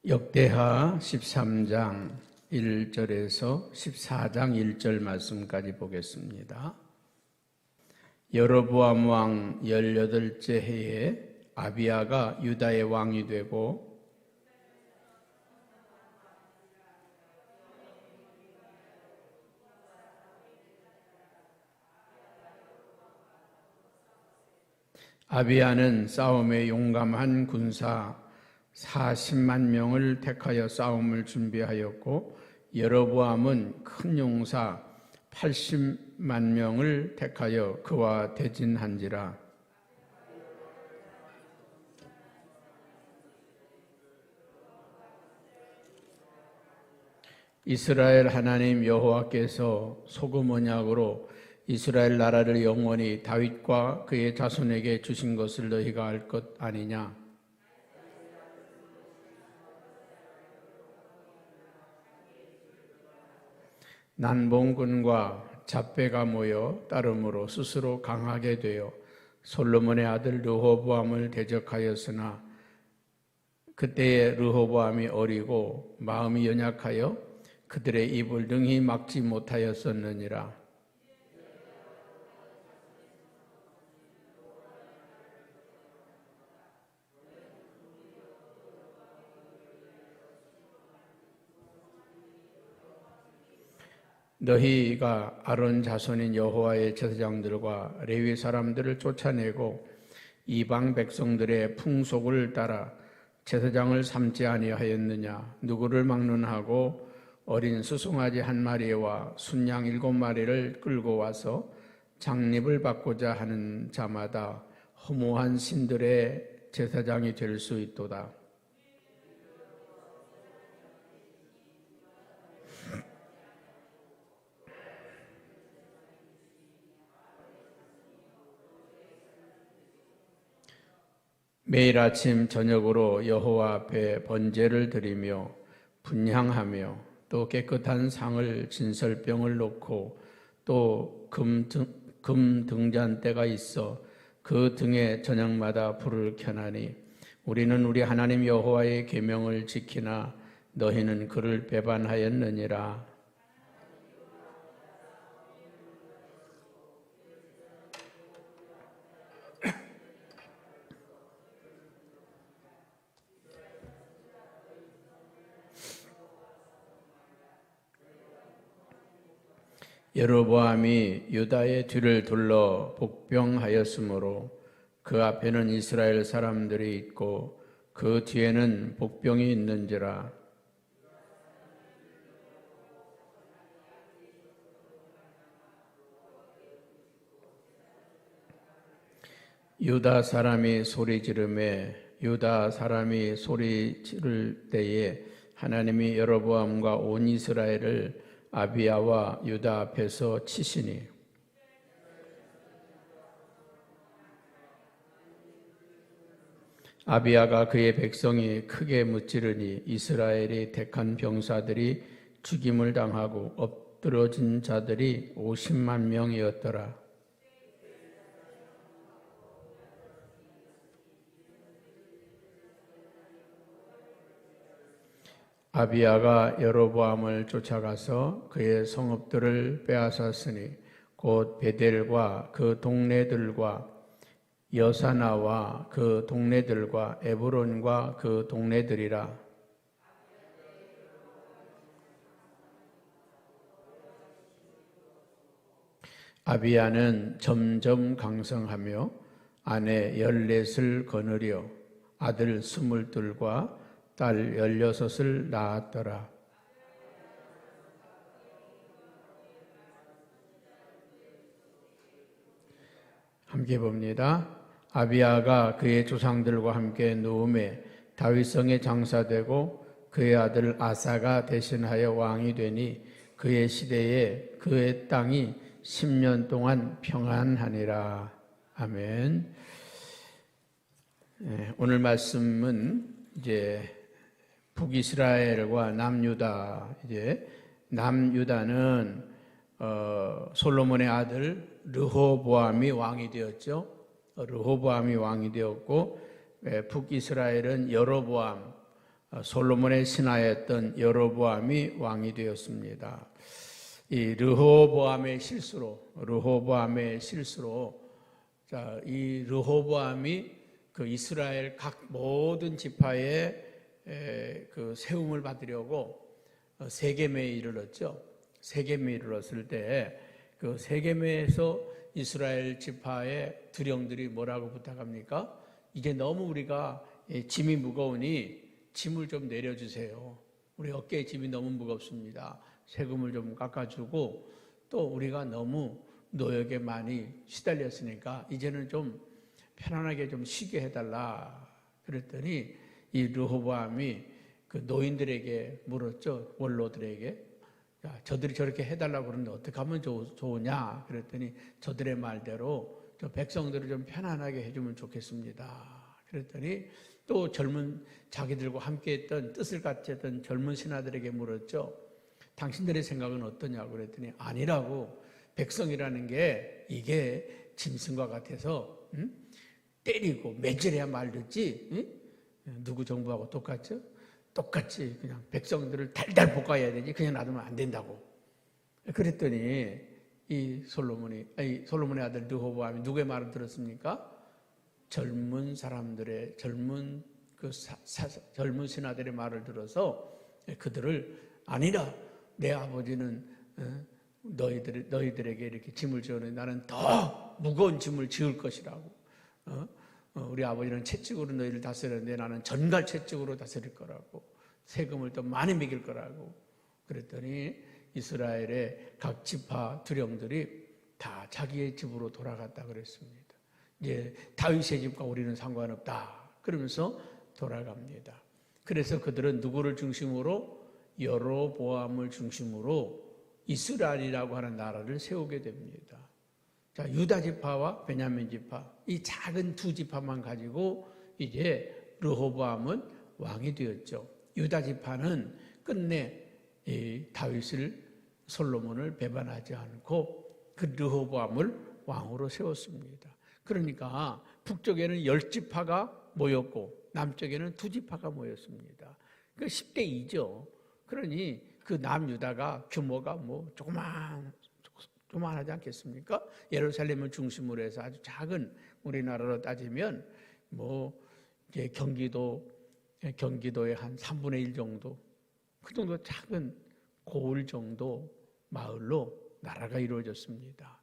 역대하 13장 1절에서 14장 1절 말씀까지 보겠습니다. 여로보암 왕 18째 해에 아비야가 유다의 왕이 되고 아비야는 싸움에 용감한 군사 40만 명을 택하여 싸움을 준비하였고 여로보암은 큰 용사 80만 명을 택하여 그와 대진한지라. 이스라엘 하나님 여호와께서 소금 언약으로 이스라엘 나라를 영원히 다윗과 그의 자손에게 주신 것을 너희가 알 것 아니냐? 난봉군과 잡배가 모여 따름으로 스스로 강하게 되어 솔로몬의 아들 르호보암을 대적하였으나 그때의 르호보암이 어리고 마음이 연약하여 그들의 입을 능히 막지 못하였었느니라. 너희가 아론 자손인 여호와의 제사장들과 레위 사람들을 쫓아내고 이방 백성들의 풍속을 따라 제사장을 삼지 아니하였느냐? 누구를 막론하고 어린 수송아지 1마리와 순양 7마리를 끌고 와서 장립을 받고자 하는 자마다 허무한 신들의 제사장이 될 수 있도다. 매일 아침 저녁으로 여호와 앞에 번제를 드리며 분향하며 또 깨끗한 상을 진설병을 놓고 또 금 등잔대가 있어 그 등에 저녁마다 불을 켜나니 우리는 우리 하나님 여호와의 계명을 지키나 너희는 그를 배반하였느니라. 여로보암이 유다의 뒤를 둘러 복병하였으므로 그 앞에는 이스라엘 사람들이 있고 그 뒤에는 복병이 있는지라. 유다 사람이 소리 지르매 유다 사람이 소리 지를 때에 하나님이 여로보암과 온 이스라엘을 아비야와 유다 앞에서 치시니 아비야가 그의 백성이 크게 무찌르니 이스라엘이 택한 병사들이 죽임을 당하고 엎드러진 자들이 50만 명이었더라. 아비야가 여로보암을 쫓아가서 그의 성읍들을 빼앗았으니 곧 베델과 그 동네들과 여사나와 그 동네들과 에브론과 그 동네들이라. 아비야는 점점 강성하며 아내 14을 거느려 아들 22과 딸 16을 낳았더라. 함께 봅니다. 아비야가 그의 조상들과 함께 누움에 다윗성에 장사되고 그의 아들 아사가 대신하여 왕이 되니 그의 시대에 그의 땅이 10년 동안 평안하니라. 아멘. 오늘 말씀은 이제 북이스라엘과 남유다, 이제 남유다는 솔로몬의 아들 르호보암이 왕이 되었죠. 르호보암이 왕이 되었고 북이스라엘은 여로보암 솔로몬의 신하였던 여로보암이 왕이 되었습니다. 이 르호보암의 실수로 이 르호보암이 그 이스라엘 각 모든 지파에 그 세움을 받으려고 세겜에 이르렀죠. 세겜에 이르렀을 때 그 세겜에서 이스라엘 지파의 두령들이 뭐라고 부탁합니까? 이제 너무 우리가 짐이 무거우니 짐을 좀 내려주세요. 우리 어깨에 짐이 너무 무겁습니다. 세금을 좀 깎아주고 또 우리가 너무 노역에 많이 시달렸으니까 이제는 좀 편안하게 좀 쉬게 해달라. 그랬더니 이 르호보암이 그 노인들에게 물었죠. 원로들에게. 야, 저들이 저렇게 해달라고 그러는데 어떻게 하면 좋으냐. 그랬더니 저들의 말대로 저 백성들을 좀 편안하게 해주면 좋겠습니다. 그랬더니 또 젊은 자기들과 함께했던 뜻을 같이 했던 젊은 신하들에게 물었죠. 당신들의 생각은 어떠냐고 그랬더니 아니라고. 백성이라는 게 이게 짐승과 같아서 때리고 매질해야 말 듣지. 누구 정부하고 똑같죠? 똑같이 그냥 백성들을 달달 볶아야 되지 그냥 놔두면 안 된다고. 그랬더니 이 솔로몬의 아들 르호보암이 누구의 말을 들었습니까? 젊은 사람들의 젊은 신하들의 말을 들어서 그들을 아니라 내 아버지는 너희들에게 이렇게 짐을 지었는데 나는 더 무거운 짐을 지을 것이라고. 우리 아버지는 채찍으로 너희를 다스렸는데 나는 전갈 채찍으로 다스릴 거라고. 세금을 더 많이 매길 거라고. 그랬더니 이스라엘의 각 지파 두령들이 다 자기의 집으로 돌아갔다 그랬습니다. 이제 다윗의 집과 우리는 상관없다 그러면서 돌아갑니다. 그래서 그들은 누구를 중심으로? 여로보암을 중심으로 이스라엘이라고 하는 나라를 세우게 됩니다. 자, 유다 지파와 베냐민 지파, 이 작은 두 지파만 가지고 이제 르호보암은 왕이 되었죠. 유다 지파는 끝내 솔로몬을 배반하지 않고 그 르호보암을 왕으로 세웠습니다. 그러니까 북쪽에는 10지파가 모였고 남쪽에는 2지파가 모였습니다. 그 10대 2죠. 그러니 그 남유다가 규모가 뭐 조그만하지 않겠습니까? 예루살렘을 중심으로 해서 아주 작은 우리나라로 따지면 뭐 이제 경기도의 한 3분의 1 정도, 그 정도 작은 고을 정도 마을로 나라가 이루어졌습니다.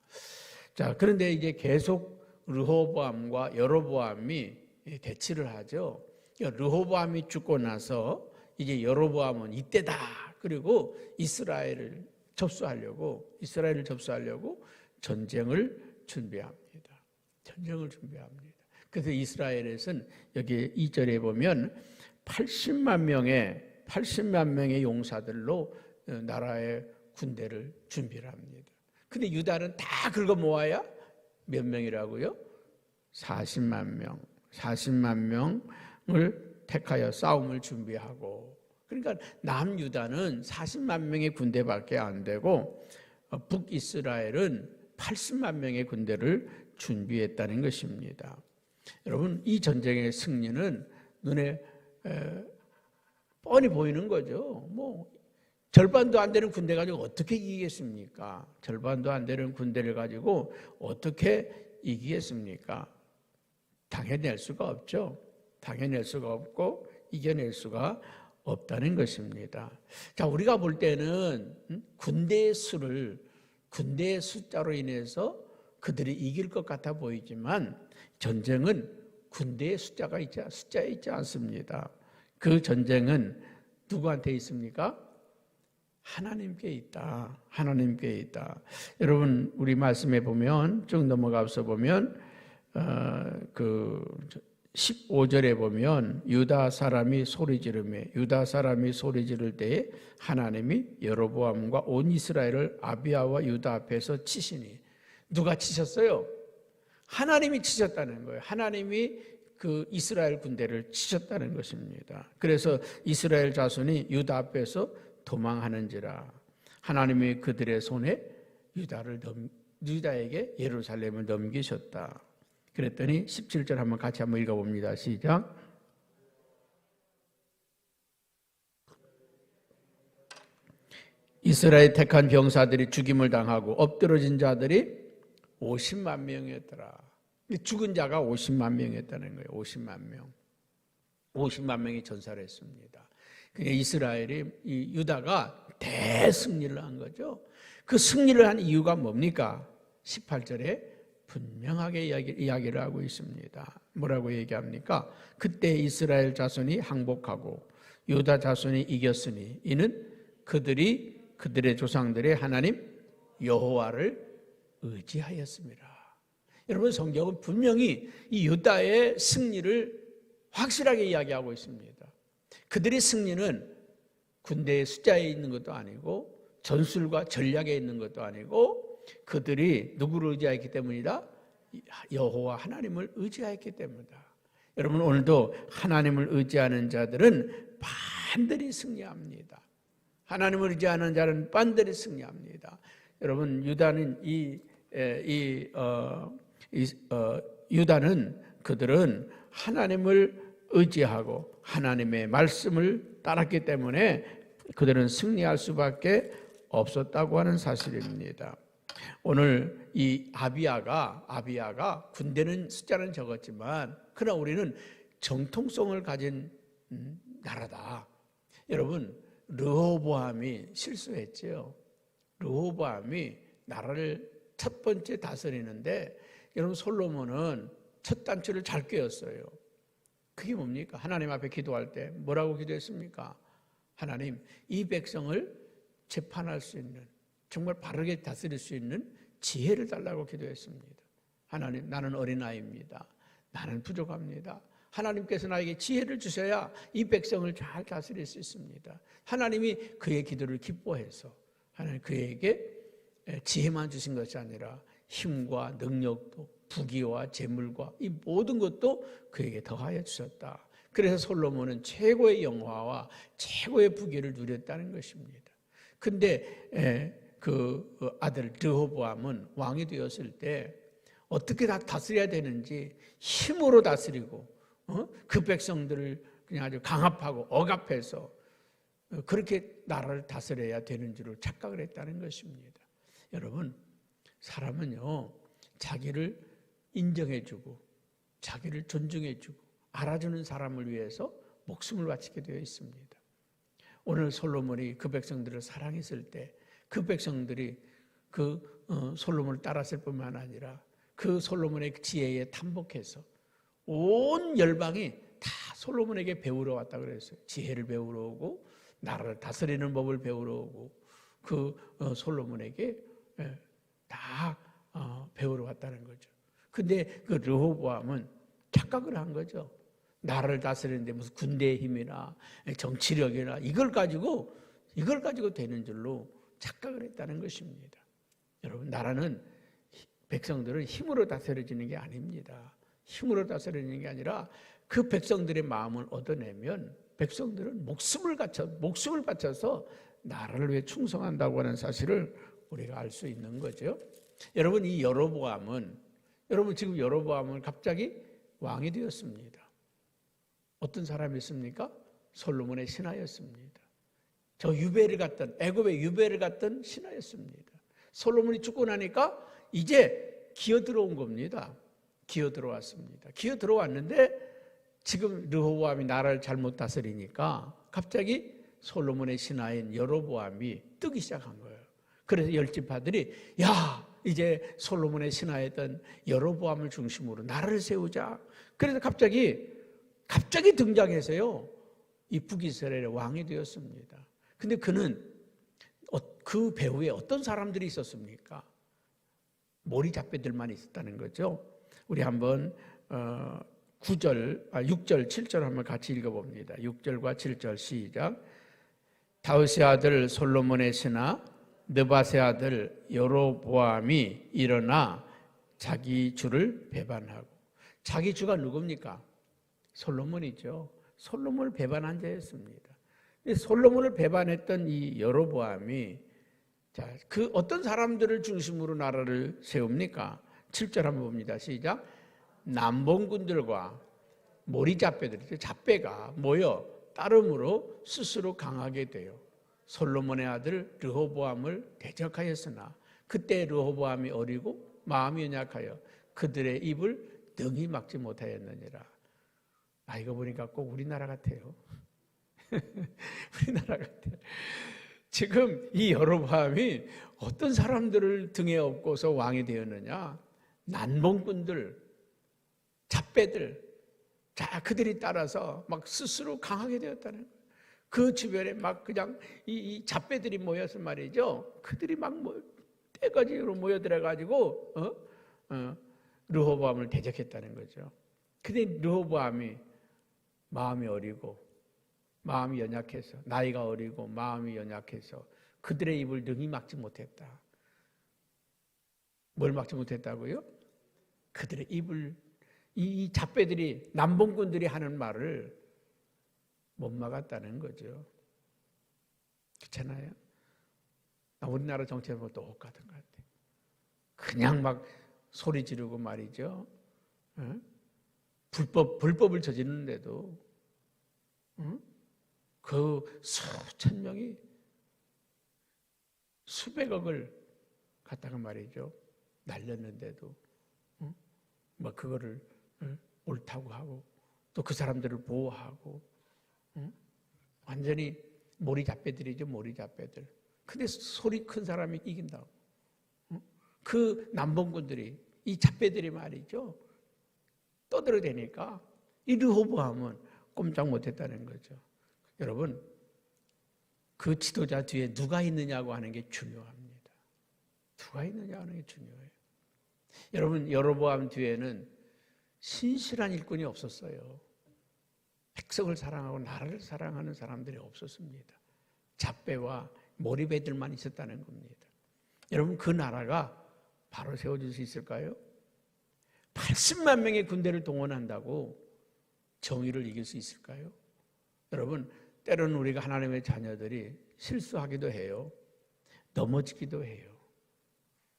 자, 그런데 이제 계속 르호보암과 여로보암이 대치를 하죠. 르호보암이 죽고 나서 이제 여로보암은 이때다. 그리고 이스라엘을 접수하려고 전쟁을 준비합니다. 그래서 이스라엘에서는 여기 2절에 보면 80만 명의 용사들로 나라의 군대를 준비를 합니다. 근데 유다는 다 긁어 모아야 몇 명이라고요? 40만 명을 택하여 싸움을 준비하고, 그러니까 남유다는 40만 명의 군대밖에 안 되고 북이스라엘은 80만 명의 군대를 준비했다는 것입니다. 여러분, 이 전쟁의 승리는 눈에 뻔히 보이는 거죠. 뭐 절반도 안 되는 군대 가지고 어떻게 이기겠습니까? 절반도 안 되는 군대를 가지고 어떻게 이기겠습니까? 당해낼 수가 없죠. 당해낼 수가 없고 이겨낼 수가 없다는 것입니다. 자, 우리가 볼 때는 군대의 숫자로 인해서 그들이 이길 것 같아 보이지만 전쟁은 군대의 숫자에 있지 않습니다. 그 전쟁은 누구한테 있습니까? 하나님께 있다. 하나님께 있다. 여러분, 우리 말씀에 보면 쭉 넘어가서 보면 그 15절에 보면 유다 사람이 소리 지를 때에 하나님이 여로보암과 온 이스라엘을 아비야와 유다 앞에서 치시니. 누가 치셨어요? 하나님이 치셨다는 거예요. 하나님이 그 이스라엘 군대를 치셨다는 것입니다. 그래서 이스라엘 자손이 유다 앞에서 도망하는지라. 하나님이 그들의 손에 유다에게 예루살렘을 넘기셨다. 그랬더니 17절 같이 한번 읽어봅니다. 시작. 이스라엘 택한 병사들이 죽임을 당하고 엎드러진 자들이 50만 명이었더라. 죽은 자가 50만 명이었다는 거예요. 50만 명. 50만 명이 전사를 했습니다. 그러니까 이스라엘이, 이 유다가 대승리를 한 거죠. 그 승리를 한 이유가 뭡니까? 18절에 분명하게 이야기를 하고 있습니다. 뭐라고 얘기합니까? 그때 이스라엘 자손이 항복하고 유다 자손이 이겼으니 이는 그들이 그들의 조상들의 하나님 여호와를 의지하였습니다. 여러분, 성경은 분명히 이 유다의 승리를 확실하게 이야기하고 있습니다. 그들의 승리는 군대의 숫자에 있는 것도 아니고 전술과 전략에 있는 것도 아니고 그들이 누구를 의지하였기 때문이다? 여호와 하나님을 의지하였기 때문이다. 여러분, 오늘도 하나님을 의지하는 자들은 반드시 승리합니다. 하나님을 의지하는 자는 반드시 승리합니다. 여러분, 유다는 유다는 그들은 하나님을 의지하고 하나님의 말씀을 따랐기 때문에 그들은 승리할 수밖에 없었다고 하는 사실입니다. 오늘 이 아비야가 군대는 숫자는 적었지만 그러나 우리는 정통성을 가진 나라다. 여러분, 르호보암이 실수했죠. 르호보암이 나라를 첫 번째 다스리는데 여러분, 솔로몬은 첫 단추를 잘 꿰었어요. 그게 뭡니까? 하나님 앞에 기도할 때 뭐라고 기도했습니까? 하나님, 이 백성을 재판할 수 있는, 정말 바르게 다스릴 수 있는 지혜를 달라고 기도했습니다. 하나님, 나는 어린아이입니다. 나는 부족합니다. 하나님께서 나에게 지혜를 주셔야 이 백성을 잘 다스릴 수 있습니다. 하나님이 그의 기도를 기뻐해서 하나님 그에게 지혜만 주신 것이 아니라 힘과 능력도 부귀와 재물과 이 모든 것도 그에게 더하여 주셨다. 그래서 솔로몬은 최고의 영화와 최고의 부귀를 누렸다는 것입니다. 근데 그 아들 르호보암은 왕이 되었을 때 어떻게 다스려야 되는지 힘으로 다스리고 그 백성들을 그냥 아주 강압하고 억압해서 그렇게 나라를 다스려야 되는 줄을 착각을 했다는 것입니다. 여러분, 사람은요, 자기를 인정해주고 자기를 존중해주고 알아주는 사람을 위해서 목숨을 바치게 되어 있습니다. 오늘 솔로몬이 그 백성들을 사랑했을 때 그 백성들이 그 솔로몬을 따랐을 뿐만 아니라 그 솔로몬의 지혜에 탐복해서 온 열방이 다 솔로몬에게 배우러 왔다 그랬어요. 지혜를 배우러 오고 나라를 다스리는 법을 배우러 오고 그 솔로몬에게 다 배우러 왔다는 거죠. 근데 그 르호보암은 착각을 한 거죠. 나라를 다스리는데 무슨 군대의 힘이나 정치력이나 이걸 가지고 되는 줄로 착각을 했다는 것입니다. 여러분, 나라는 백성들은 힘으로 다스려지는 게 아닙니다. 힘으로 다스리는 게 아니라 그 백성들의 마음을 얻어내면 백성들은 목숨을 바쳐서 나라를 위해 충성한다고 하는 사실을 우리가 알 수 있는 거죠. 여러분, 이 지금 여로보암은 갑자기 왕이 되었습니다. 어떤 사람이었습니까? 솔로몬의 신하였습니다. 저 유배를 갔던, 애굽의 유배를 갔던 신하였습니다. 솔로몬이 죽고 나니까 이제 기어 들어온 겁니다. 기어 들어왔습니다. 기어 들어왔는데 지금 르호보암이 나라를 잘못 다스리니까 갑자기 솔로몬의 신하인 여로보암이 뜨기 시작한 거예요. 그래서 열집파들이 이제 솔로몬의 신하였던 여로보암을 중심으로 나라를 세우자. 그래서 갑자기 등장해서요, 이 북이스라엘의 왕이 되었습니다. 근데 그는 그 배후에 어떤 사람들이 있었습니까? 모리잡배들만 있었다는 거죠. 우리 한번 6절, 7절 한번 같이 읽어봅니다. 6절과 7절 시작. 다윗의 아들 솔로몬의 신하 느밧의 아들 여로보암이 일어나 자기 주를 배반하고, 자기 주가 누굽니까? 솔로몬이죠. 솔로몬을 배반한 자였습니다. 솔로몬을 배반했던 이 여로보암이 그 어떤 사람들을 중심으로 나라를 세웁니까? 7절 한번 봅니다. 시작. 남봉군들과 모리잡배들이 잡배가 모여 따름으로 스스로 강하게 되어 솔로몬의 아들 르호보암을 대적하였으나 그때 르호보암이 어리고 마음이 연약하여 그들의 입을 능히 막지 못하였느니라. 이거 보니까 꼭 우리나라 같아요. 우리나라 같아요. 지금 이 여로보암이 어떤 사람들을 등에 업고서 왕이 되었느냐? 난봉꾼들, 잡배들, 그들이 따라서 막 스스로 강하게 되었다는 거예요. 그 주변에 막 그냥 이 잡배들이 모여서 말이죠. 그들이 막 떼거지로 모여들어가지고 르호보암을 대적했다는 거죠. 근데 르호보암이 마음이 어리고 마음이 연약해서, 나이가 어리고 마음이 연약해서 그들의 입을 능히 막지 못했다. 뭘 막지 못했다고요? 그들의 입을, 이 잡배들이, 남봉꾼들이 하는 말을 못 막았다는 거죠. 그렇잖아요? 우리나라 정치하고 똑같은 것 같아요. 그냥 막 소리 지르고 말이죠. 불법을 저지르는데도 그 수천 명이 수백억을 갖다가 말이죠. 날렸는데도 뭐 그거를 옳다고 하고 또 그 사람들을 보호하고 완전히 모리잡배들이죠. 모리잡배들. 근데 소리 큰 사람이 이긴다고. 그 남봉꾼들이, 이 잡배들이 말이죠. 떠들어대니까 이 르호보암은 꼼짝 못했다는 거죠. 여러분, 그 지도자 뒤에 누가 있느냐고 하는 게 중요합니다. 누가 있느냐 하는 게 중요해요. 여러분, 여로보암 뒤에는 신실한 일꾼이 없었어요. 백성을 사랑하고 나라를 사랑하는 사람들이 없었습니다. 잡배와 몰입애들만 있었다는 겁니다. 여러분, 그 나라가 바로 세워질 수 있을까요? 80만 명의 군대를 동원한다고 정의를 이길 수 있을까요? 여러분, 때로는 우리가 하나님의 자녀들이 실수하기도 해요. 넘어지기도 해요.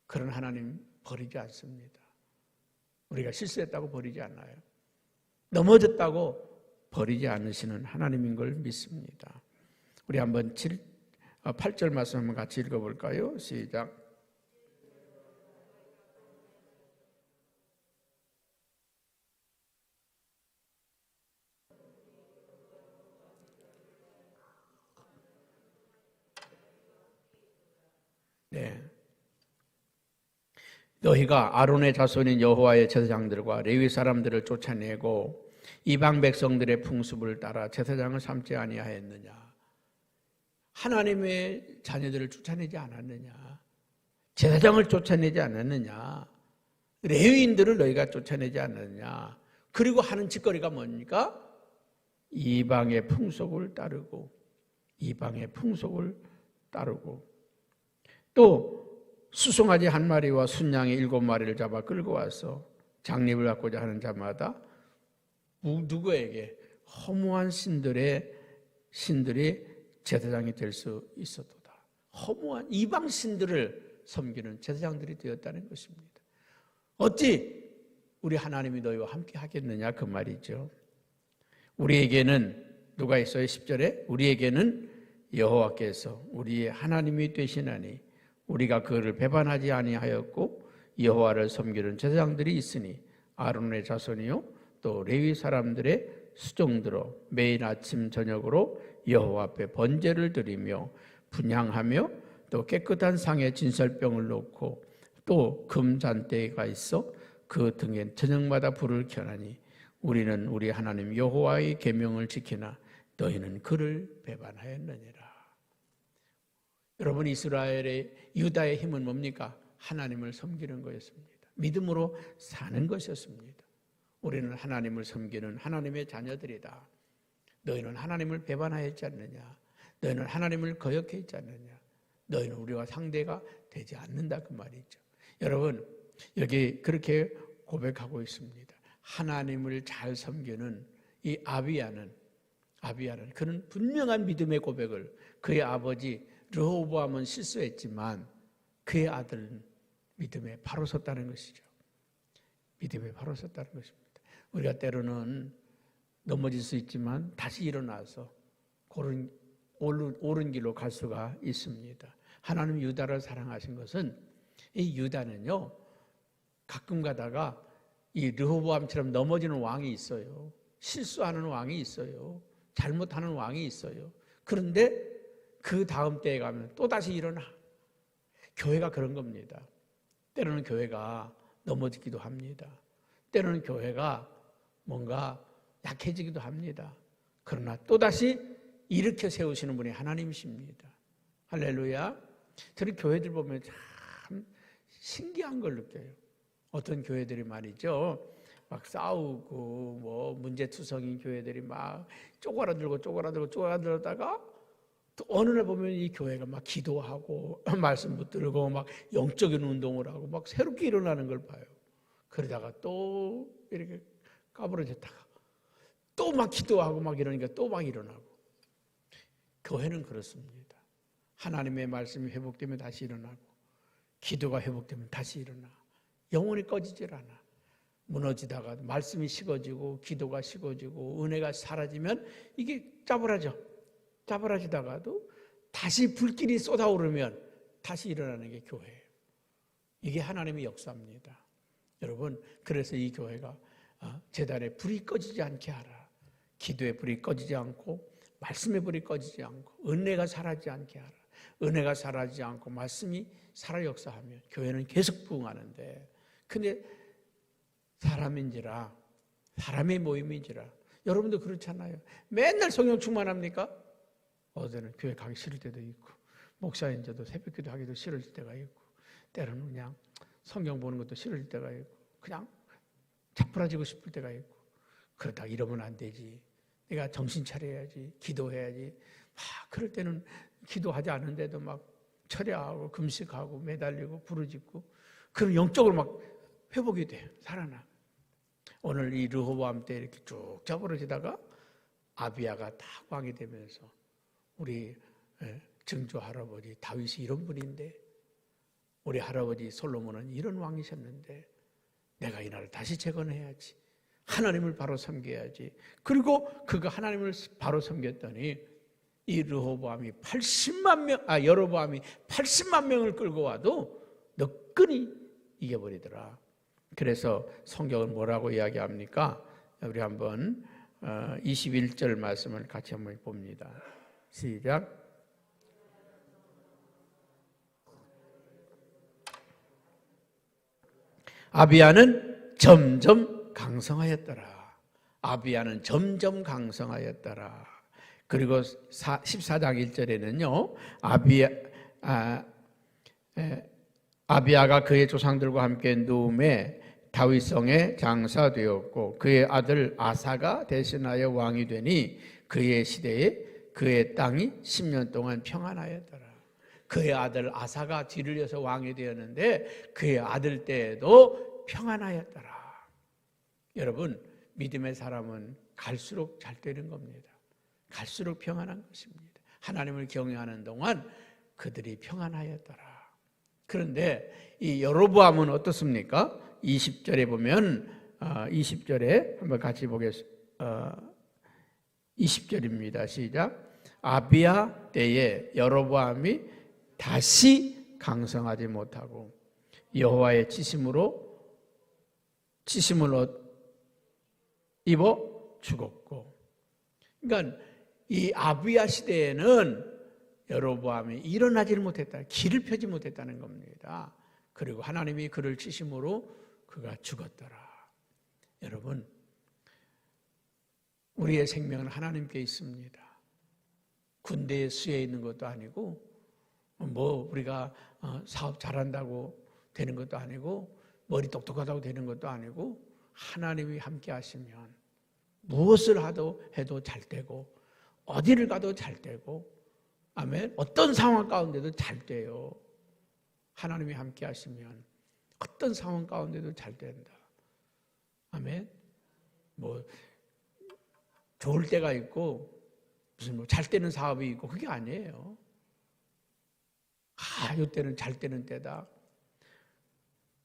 그런 하나님 버리지 않습니다. 우리가 실수했다고 버리지 않아요. 넘어졌다고 버리지 않으시는 하나님인 걸 믿습니다. 우리 한번 8절 말씀 한번 같이 읽어볼까요? 시작. 네. 너희가 아론의 자손인 여호와의 제사장들과 레위 사람들을 쫓아내고 이방 백성들의 풍습을 따라 제사장을 삼지 아니하였느냐? 하나님의 자녀들을 쫓아내지 않았느냐? 제사장을 쫓아내지 않았느냐? 레위인들을 너희가 쫓아내지 않았느냐? 그리고 하는 짓거리가 뭡니까? 이방의 풍속을 따르고 또 수송아지 한 마리와 순양이 7마리를 잡아 끌고 와서 장립을 받고자 하는 자마다 누구에게? 허무한 신들이 제사장이 될 수 있었도다. 허무한 이방 신들을 섬기는 제사장들이 되었다는 것입니다. 어찌 우리 하나님이 너희와 함께 하겠느냐 그 말이죠. 우리에게는 누가 있어요? 10절에 우리에게는 여호와께서 우리의 하나님이 되시나니 우리가 그를 배반하지 아니하였고 여호와를 섬기는 제사장들이 있으니 아론의 자손이요 또 레위 사람들의 수종들어 매일 아침 저녁으로 여호와 앞에 번제를 드리며 분향하며 또 깨끗한 상에 진설병을 놓고 또 금잔대가 있어 그 등에 저녁마다 불을 켜나니 우리는 우리 하나님 여호와의 계명을 지키나 너희는 그를 배반하였느니라. 여러분, 이스라엘의 유다의 힘은 뭡니까? 하나님을 섬기는 거였습니다. 믿음으로 사는 것이었습니다. 우리는 하나님을 섬기는 하나님의 자녀들이다. 너희는 하나님을 배반하였지 않느냐? 너희는 하나님을 거역했지 않느냐? 너희는 우리와 상대가 되지 않는다 그 말이죠. 여러분, 여기 그렇게 고백하고 있습니다. 하나님을 잘 섬기는 이 아비야는 그는 분명한 믿음의 고백을 그의 아버지 르호보암은 실수했지만 그의 아들은 믿음에 바로 섰다는 것이죠. 믿음에 바로 섰다는 것입니다. 우리가 때로는 넘어질 수 있지만 다시 일어나서 그런 옳은 길로 갈 수가 있습니다. 하나님 유다를 사랑하신 것은 이 유다는요, 가끔 가다가 이 르호보암처럼 넘어지는 왕이 있어요. 실수하는 왕이 있어요. 잘못하는 왕이 있어요. 그런데 그 다음 때에 가면 또다시 일어나. 교회가 그런 겁니다. 때로는 교회가 넘어지기도 합니다. 때로는 교회가 뭔가 약해지기도 합니다. 그러나 또다시 일으켜 세우시는 분이 하나님이십니다. 할렐루야. 저는 교회들 보면 참 신기한 걸 느껴요. 어떤 교회들이 말이죠, 막 싸우고 뭐 문제투성인 교회들이 막 쪼그라들다가 또 어느 날 보면 이 교회가 막 기도하고 말씀 붙들고 막 영적인 운동을 하고 막 새롭게 일어나는 걸 봐요. 그러다가 또 이렇게 까부러졌다가 또 막 기도하고 막 이러니까 또 막 일어나고. 교회는 그렇습니다. 하나님의 말씀이 회복되면 다시 일어나고, 기도가 회복되면 다시 일어나. 영혼이 꺼지질 않아. 무너지다가 말씀이 식어지고 기도가 식어지고 은혜가 사라지면 이게 짜부라지다가도 다시 불길이 쏟아오르면 다시 일어나는 게 교회예요. 이게 하나님의 역사입니다. 여러분, 그래서 이 교회가 제단에 불이 꺼지지 않게 하라. 기도의 불이 꺼지지 않고 말씀의 불이 꺼지지 않고 은혜가 사라지지 않게 하라. 은혜가 사라지지 않고 말씀이 살아 역사하면 교회는 계속 부흥하는데, 근데 사람인지라, 사람의 모임인지라. 여러분도 그렇잖아요. 맨날 성령 충만합니까? 어제는 교회 가기 싫을 때도 있고, 목사인데도 새벽기도 하기도 싫을 때가 있고, 때로는 그냥 성경 보는 것도 싫을 때가 있고, 그냥 자꾸라지고 싶을 때가 있고. 그러다 이러면 안 되지. 내가 정신 차려야지. 기도해야지. 그럴 때는 기도하지 않은데도 막 철야하고 금식하고 매달리고 부르짖고, 그럼 영적으로 막 회복이 돼요. 살아나. 오늘 이 르호보암 때 이렇게 쭉 자부러지다가 아비야가 딱 왕이 되면서, 우리 증조 할아버지 다윗이 이런 분인데, 우리 할아버지 솔로몬은 이런 왕이셨는데, 내가 이 나라를 다시 재건해야지. 하나님을 바로 섬겨야지. 그리고 그가 하나님을 바로 섬겼더니 이 르호보암이 여로보암이 80만 명을 끌고 와도 너끈히 이겨버리더라. 그래서 성경은 뭐라고 이야기합니까? 우리 한번 21절 말씀을 같이 한번 봅니다. 시작. 아비야는 점점 강성하였더라. 아비야는 점점 강성하였더라. 그리고 14장 1절에는요, 아비야가 그의 조상들과 함께 누움에 다윗성에 장사되었고, 그의 아들 아사가 대신하여 왕이 되니 그의 시대에 그의 땅이 10년 동안 평안하였더라. 그의 아들 아사가 뒤를 이어서 왕이 되었는데 그의 아들 때에도 평안하였더라. 여러분, 믿음의 사람은 갈수록 잘 되는 겁니다. 갈수록 평안한 것입니다. 하나님을 경외하는 동안 그들이 평안하였더라. 그런데 이 여로보암은 어떻습니까? 20절에 보면 20절에 한번 같이 보겠습니다. 20절입니다. 시작. 아비야 때에 여로보암이 다시 강성하지 못하고 여호와의 치심을 입어 죽었고. 그러니까 이 아비야 시대에는 여로보암이 일어나지를 못했다. 길을 펴지 못했다는 겁니다. 그리고 하나님이 그를 치심으로 그가 죽었더라. 여러분, 우리의 생명은 하나님께 있습니다. 군대에 수에 있는 것도 아니고, 뭐 우리가 사업 잘한다고 되는 것도 아니고, 머리 똑똑하다고 되는 것도 아니고, 하나님이 함께 하시면 무엇을 해도 잘 되고, 어디를 가도 잘 되고, 아멘. 어떤 상황 가운데도 잘 돼요. 하나님이 함께 하시면 어떤 상황 가운데도 잘 된다. 아멘. 뭐 좋을 때가 있고 무슨 뭐 잘 되는 사업이 있고 그게 아니에요. 이때는 잘 되는 때다.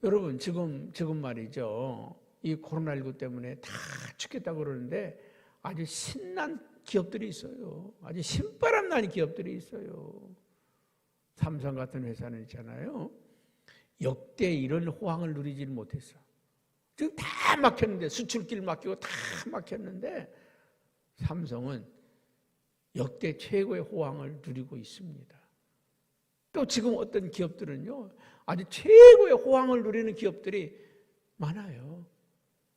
여러분, 지금 지금 말이죠. 이 코로나19 때문에 다 죽겠다고 그러는데 아주 신난 기업들이 있어요. 아주 신바람 나는 기업들이 있어요. 삼성 같은 회사는 있잖아요. 역대 이런 호황을 누리지를 못했어. 지금 다 막혔는데, 수출길 막히고 다 막혔는데 삼성은 역대 최고의 호황을 누리고 있습니다. 또 지금 어떤 기업들은요, 아주 최고의 호황을 누리는 기업들이 많아요.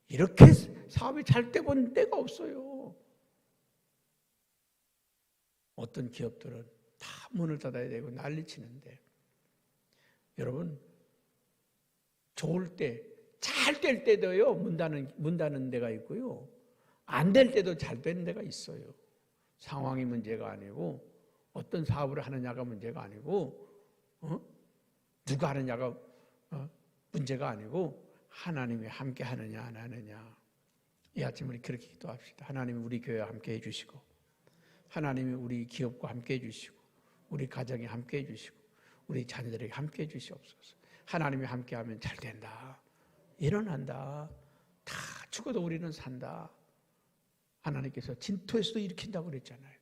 이렇게 사업이 잘 돼 본 때가 없어요. 어떤 기업들은 다 문을 닫아야 되고 난리치는데, 여러분, 좋을 때, 잘 될 때도요, 문 닫는 데가 있고요, 안 될 때도 잘 되는 데가 있어요. 상황이 문제가 아니고, 어떤 사업을 하느냐가 문제가 아니고, 누가 하느냐가 문제가 아니고, 하나님이 함께 하느냐 안 하느냐. 이 아침 우리 그렇게 기도합시다. 하나님이 우리 교회와 함께 해주시고, 하나님이 우리 기업과 함께 해주시고, 우리 가정에 함께 해주시고, 우리 자녀들에게 함께 해주시옵소서. 하나님이 함께하면 잘 된다, 일어난다, 다 죽어도 우리는 산다. 하나님께서 진토에서도 일으킨다고 그랬잖아요.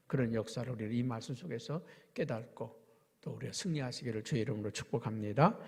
그런 역사를 우리는 이 말씀 속에서 깨닫고 또 우리가 승리하시기를 주의 이름으로 축복합니다.